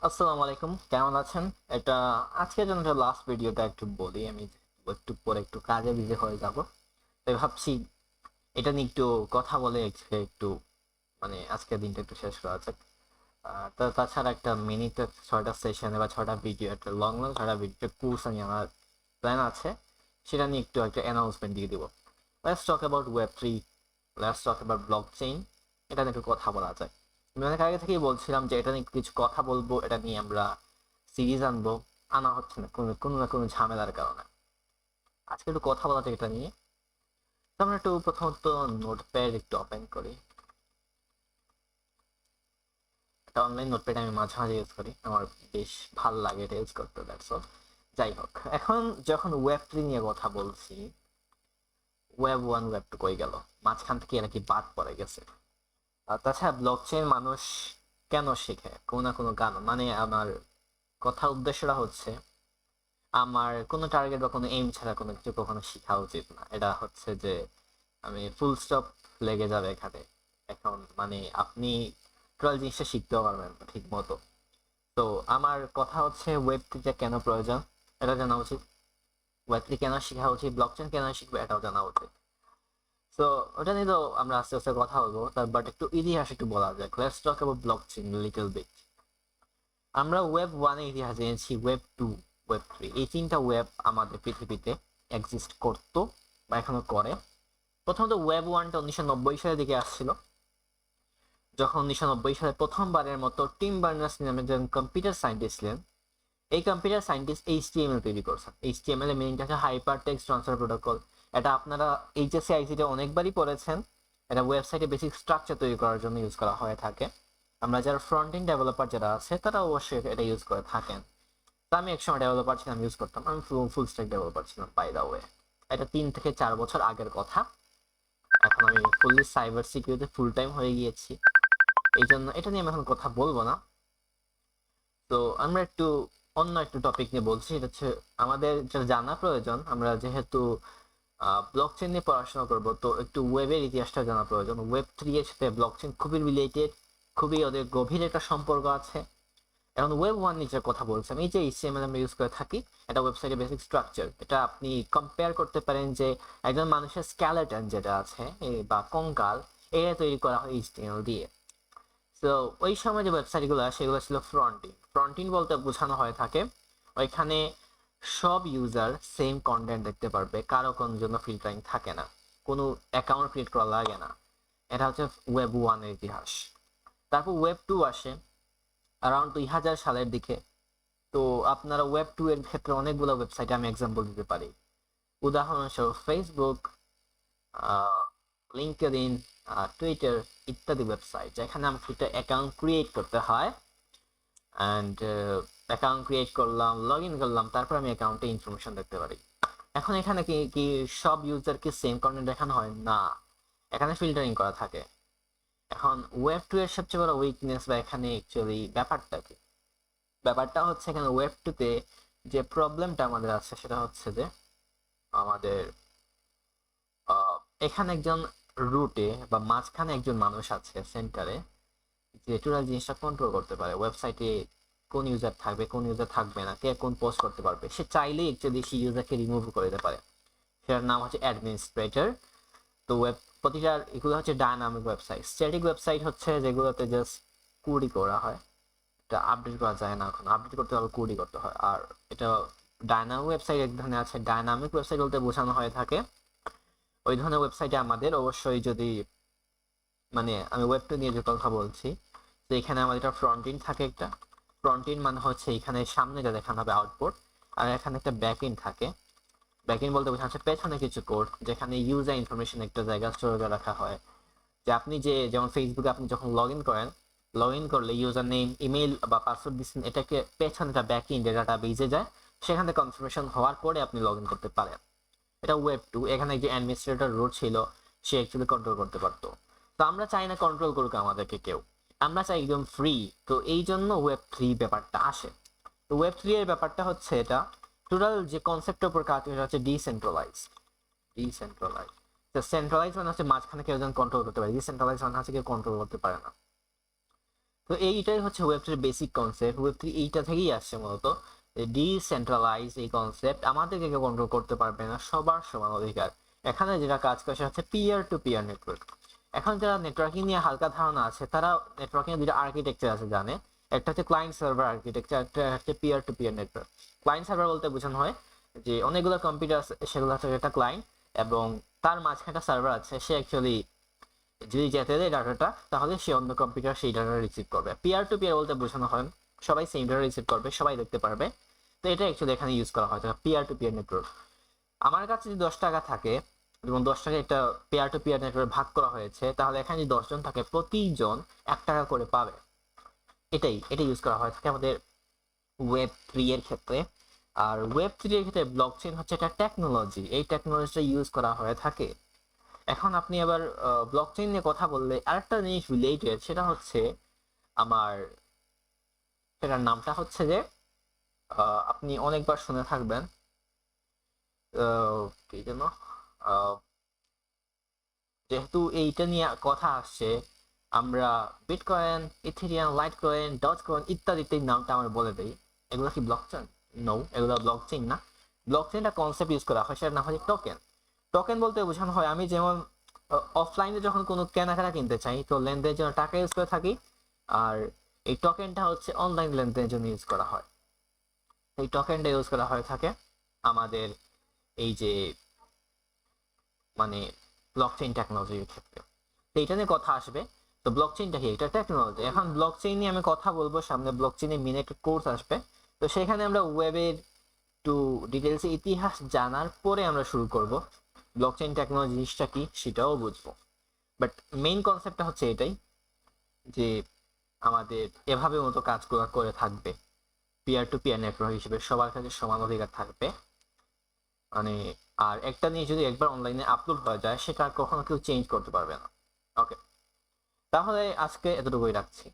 আসসালামু আলাইকুম, কেমন আছেন? এটা আজকের জন্য একটা লাস্ট ভিডিওটা একটু বলি। আমি একটু পরে একটু কাজে বিজি হয়ে যাব, তাই ভাবছি এটা নিয়ে একটু কথা বলে আজকে একটু মানে আজকের দিনটা একটু শেষ করা যাক। তাছাড়া একটা মিনিটে 6টা সেশনে বা 6টা ভিডিও, একটা লং লং 6টা ভিডিও কোর্স আমি আমার প্ল্যান আছে, সেটা নিয়ে একটু একটা অ্যানাউন্সমেন্ট দিয়ে দিব। Let's talk about web 3, let's talk about block chain. এটা নিয়ে একটু কথা বলা যায়। আমি অনেক আগে থেকেই বলছিলাম যে এটা নিয়ে কিছু কথা বলবো, এটা নিয়ে আমরা সিরিজ আনবো। আনা হচ্ছে না কোনো কোনো না কোনো ঝামেলার কারণে। আজকে একটু কথা বলা যায় এটা নিয়ে। তো আমরা একটু প্রথমত নোটপ্যাড একটু ওপেন করি। একটা অনলাইন নোটপ্যাড আমি মাঝে মাঝে ইউজ করি, আমার বেশ ভাল লাগে এটা ইউজ করতে, দ্যাটস অল। যাই হোক, এখন যখন ওয়েব 3 নিয়ে কথা বলছি, ওয়েব 1 ওয়েব 2 কই গেল? মাঝখান থেকে এরা কি বাদ পড়ে গেছে? আর তাছাড়া ব্লকচেন মানুষ কেন শেখে? কোনো না কোনো কারণ, মানে আমার কথার উদ্দেশ্যটা হচ্ছে, আমার কোনো টার্গেট বা কোনো এইম ছাড়া কোনো কিছু কখনো শেখা উচিত না। এটা হচ্ছে যে আমি ফুল স্টপ লেগে যাবে এখানে। এখন মানে আপনি টোটাল জিনিসটা শিখতেও পারবেন না ঠিক মতো। তো আমার কথা হচ্ছে ওয়েব 3টা কেন প্রয়োজন এটা জানা উচিত, ওয়েব 3 কেন শেখা উচিত, ব্লকচেন কেন শিখবে এটাও জানা উচিত। তো ওটা নিয়ে তো আমরা আস্তে আস্তে কথা বলবো, তার বাট একটু ইতিহাস একটু বলা যাক। Let's talk about blockchain little bit. আমরা ওয়েব 1 এর ইতিহাস জেনেছি, ওয়েব 2, ওয়েব 3, এই তিনটা ওয়েব আমাদের পৃথিবীতে এক্সিস্ট করতো বা এখনো করে। প্রথমত ওয়েব 1টা 1990 সালের দিকে আসছিল, যখন 1990 সালে প্রথমবারের মতো টিম বার্নার্স নামে একজন কম্পিউটার সায়েন্টিস্ট ছিলেন। এই কম্পিউটার সায়েন্টিস্ট এইচটিএমএল তৈরি করছেন। এইচটিএমএল এর মিনিংটা হচ্ছে হাইপার টেক্সট ট্রান্সফার প্রোটোকল। এটা আপনারা এইচএসসি আইসিটি অনেকবারই পড়েছেন। এটা ওয়েবসাইটে বেসিক স্ট্রাকচার তৈরি করার জন্য ইউজ করা হয়ে থাকে। আমরা যারা ফ্রন্ট এন্ড ডেভেলপার যারা আছে তারা অবশ্যই এটা ইউজ করে থাকেন। তো আমি একসময় ডেভেলপার ছিলাম, ইউজ করতাম। আমি ফুল স্ট্যাক ডেভেলপার ছিলাম বাই দা ওয়ে। এটা 3 থেকে 4 বছর আগের কথা। এখন আমি fully cyber security full time হয়ে গিয়েছি, এই জন্য এটা নিয়ে আমি এখন কথা বলবো না। তো আমরা একটু অন্য একটু টপিক নিয়ে বলছি, এটা হচ্ছে আমাদের যেটা জানা প্রয়োজন। আমরা যেহেতু ব্লকচেন নিয়ে পড়াশোনা করব, তো একটু ওয়েবের ইতিহাসটা জানা প্রয়োজন। ওয়েব 3 এর সাথে ব্লকচেন খুবই রিলেটেড, খুবই ওদের গভীর একটা সম্পর্ক আছে। এখন ওয়েব 1 নিচে কথা বলছেন, এই যে এইচটিএমএল আমরা ইউজ করে থাকি, এটা ওয়েবসাইটের বেসিক স্ট্রাকচার। এটা আপনি কম্পেয়ার করতে পারেন যে একজন মানুষের স্কেলেটন যেটা আছে বা কঙ্কাল, এটা তৈরি করা হয় এইচটিএমএল দিয়ে। তো ওই সময় যে ওয়েবসাইটগুলো সেগুলো ছিল ফ্রন্টিন। ফ্রন্টিন বলতে বোঝানো হয়ে থাকে ওইখানে সব ইউজার সেম কন্টেন্ট দেখতে পারবে, কারো কোনো জন্য ফিল্টারিং থাকে না, কোনো অ্যাকাউন্ট ক্রিয়েট করা লাগে না। এটা হচ্ছে ওয়েব 1 এর ইতিহাস। তারপর ওয়েব 2 আসে অ্যারাউন্ড 2000 সালের দিকে। তো আপনারা ওয়েব 2 এর ক্ষেত্রে অনেকগুলো ওয়েবসাইটে আমি এক্সাম্পল দিতে পারি। উদাহরণস্বরূপ ফেসবুক, লিঙ্কডইন, টুইটার ইত্যাদি ওয়েবসাইট, যেখানে আমাকে একটা অ্যাকাউন্ট ক্রিয়েট করতে হয়। অ্যান্ড অ্যাকাউন্ট ক্রিয়েট করলাম, লগ ইন করলাম, তারপর আমি অ্যাকাউন্টে ইনফরমেশন দেখতে পারি। এখন এখানে কি কি সব ইউজারকে সেম কন্টেন্ট দেখানো হয় না, এখানে ফিল্টারিং করা থাকে। এখন ওয়েব 2 এর সবচেয়ে বড় উইকনেস বা এখানে অ্যাকচুয়ালি ব্যাপারটা কি? ব্যাপারটা হচ্ছে এখানে ওয়েব 2 তে যে প্রবলেমটা আমাদের আছে সেটা হচ্ছে যে আমাদের এখানে একজন রুটে বা মাঝখানে একজন মানুষ আছে সেন্টারে, যে টোটাল জিনিসটা কন্ট্রোল করতে পারে। ওয়েবসাইটে কোন ইউজার থাকবে, কোন ইউজার থাকবে না, কে কোন পোস্ট করতে পারবে, সে চাইলেই অ্যাকচুয়ালি সেই ইউজারকে রিমুভ করে দিতে পারে। সেটার নাম হচ্ছে অ্যাডমিনিস্ট্রেটর। তো প্রতিটার এগুলো হচ্ছে ডায়নামিক ওয়েবসাইট। স্ট্যাটিক ওয়েবসাইট হচ্ছে যেগুলোতে জাস্ট কুড়ি করা হয়, এটা আপডেট করা যায় না, এখন আপডেট করতে হলে কুড়ি করতে হয়। আর এটা ডায়নামিক ওয়েবসাইট এক ধরনের আছে। ডায়নামিক ওয়েবসাইট বলতে বোঝানো হয়ে থাকে ওই ধরনের ওয়েবসাইটে আমাদের অবশ্যই যদি মানে আমি ওয়েব 2 নিয়ে যে কথা বলছি, তো এখানে আমাদের একটা ফ্রন্ট এন্ড থাকে। একটা ফ্রন্ট এন্ড মানে হচ্ছে এখানে সামনে যা দেখানো হবে আউটপুট, আর এখানে একটা ব্যাক এন্ড থাকে। ব্যাক এন্ড বলতে বোঝানো হচ্ছে পেছনে কিছু কোড, যেখানে ইউজার ইনফরমেশন একটা জায়গায় স্টোর করে রাখা হয়। যে আপনি যে যেমন ফেসবুকে আপনি যখন লগ ইন করেন, লগ ইন করলে ইউজার নেম, ইমেল বা পাসওয়ার্ড দিচ্ছেন, এটাকে পেছনে একটা ব্যাক এন্ড ডাটা বেজে যায়, সেখান থেকে কনফার্মেশন হওয়ার পরে আপনি লগ ইন করতে পারেন। এটা ওয়েব 2। এখানে যে অ্যাডমিনিস্ট্রেটর রুট ছিল, সে অ্যাকচুয়ালি কন্ট্রোল করতে পারতো। তো আমরা চাই না কন্ট্রোল করুক আমাদেরকে কেউ, আমরা চাই একদম ফ্রি। তো এই জন্য ওয়েব 3 ব্যাপারটা আসে। তো ওয়েব 3 এর ব্যাপারটা হচ্ছে এটা টোটাল যে কনসেপ্টের উপর কাজ, এটা হচ্ছে ডিসেন্ট্রালাইজ। ডিসেন্ট্রালাইজ, তো সেন্ট্রালাইজ মানে হচ্ছে মাঝখানে কেউ যেন কন্ট্রোল করতে পারে, ডিসেন্ট্রালাইজ মানে হচ্ছে কেউ কন্ট্রোল করতে পারে না। তো তো এইটাই হচ্ছে ওয়েব থ্রির বেসিক কনসেপ্ট। ওয়েব থ্রি এইটা থেকেই আসছে মূলত, ডিসেন্ট্রালাইজ এই কনসেপ্ট। আমাদেরকে কেউ কন্ট্রোল করতে পারবে না, সবার সমান অধিকার। এখানে যেটা কাজ করে সেটা হচ্ছে পিয়ার টু পিয়ার নেটওয়ার্ক। এখন যারা নেটওয়ার্কিং নিয়ে হালকা ধারণা আছে তারা নেটওয়ার্কিং দুটো আর্কিটেকচার আছে জানে। একটা হচ্ছে ক্লায়েন্ট সার্ভার আর্কিটেকচার, একটা হচ্ছে peer to peer network. Client server বলতে বোঝানো হয় যে অনেকগুলো কম্পিউটার আছে, সেগুলো হচ্ছে একটা ক্লায়েন্ট, এবং তার মাঝখানে একটা সার্ভার আছে। সে অ্যাকচুয়ালি যদি যেতে দেয় ডাটাটা, তাহলে সে অন্য কম্পিউটার সেই ডাটা রিসিভ করবে। পিয়ার টু পিয়ার বলতে বোঝানো হয় সবাই সেম ডাটা রিসিভ করবে, সবাই দেখতে পারবে। তো এটা অ্যাকচুয়ালি এখানে ইউজ করা হয় পিয়ার টু পিয়ার নেটওয়ার্ক। আমার কাছে যদি 10 টাকা থাকে এবং 10 টাকা একটা পেয়ার টু পেয়ার নেটওয়ার্ক ভাগ করা হয়েছে, তাহলে এখানে যদি 10 জন থাকে প্রতিজন 1 টাকা করে পাবে। এটাই ইউজ করা হয় থাকে আমাদের ওয়েব থ্রি এর ক্ষেত্রে। আর ওয়েব থ্রি এর ক্ষেত্রে ব্লকচেন হচ্ছে একটা টেকনোলজি, এই টেকনোলজিটা ইউজ করা হয়ে থাকে। এখন আপনি আবার ব্লকচেন নিয়ে কথা বললে আরেকটা জিনিস রিলেটেড, সেটা হচ্ছে আমার, সেটার নামটা হচ্ছে যে আপনি অনেকবার শুনে থাকবেন, কি যেন, যেহেতু এইটা নিয়ে কথা আসছে, আমরা বিটকয়েন, ইথেরিয়াম, লাইটকয়েন, ডজকয়েন ইত্যাদি নামটা আমরা বলে দিই। এগুলো কি ব্লকচেন? নো, এগুলো ব্লকচেন না। ব্লকচেনটা কনসেপ্ট ইউজ করা হয়, সেটার নাম হচ্ছে টোকেন। টোকেন বলতে বোঝানো হয়, আমি যেমন অফলাইনে যখন কোনো কেনাকাটা কিনতে চাই, তো লেনদেনের জন্য টাকা ইউজ করে থাকি, আর এই টোকেনটা হচ্ছে অনলাইন লেনদেনের জন্য ইউজ করা হয়। এই টোকেনটা ইউজ করা হয়ে থাকে আমাদের এই যে মানে ব্লকচেইন টেকনোলজির ক্ষেত্রে। তো এটা নিয়ে কথা আসবে। তো ব্লকচেইনটা কি? এটা টেকনোলজি। এখন ব্লকচেইন নিয়ে আমি কথা বলবো সামনে, ব্লকচেইনের মিনি একটা কোর্স আসবে। তো সেখানে আমরা ওয়েবের একটু ডিটেলসে ইতিহাস জানার পরে আমরা শুরু করব ব্লকচেইন টেকনোলজি জিনিসটা কি সেটাও বুঝবো। বাট মেইন কনসেপ্টটা হচ্ছে এটাই, যে আমাদের এভাবে মতো কাজগুলো করে থাকবে, পিয়ার টু পিয়ার নেটওয়ার্ক হিসেবে সবার কাছে সমান অধিকার থাকবে। মানে আর একটা জিনিস যদি একবার অনলাইনে আপলোড হয়ে যায়, সেটা আর কখনো কেউ চেঞ্জ করতে পারবে না। ওকে, তাহলে আজকে এতটুকুই রাখছি।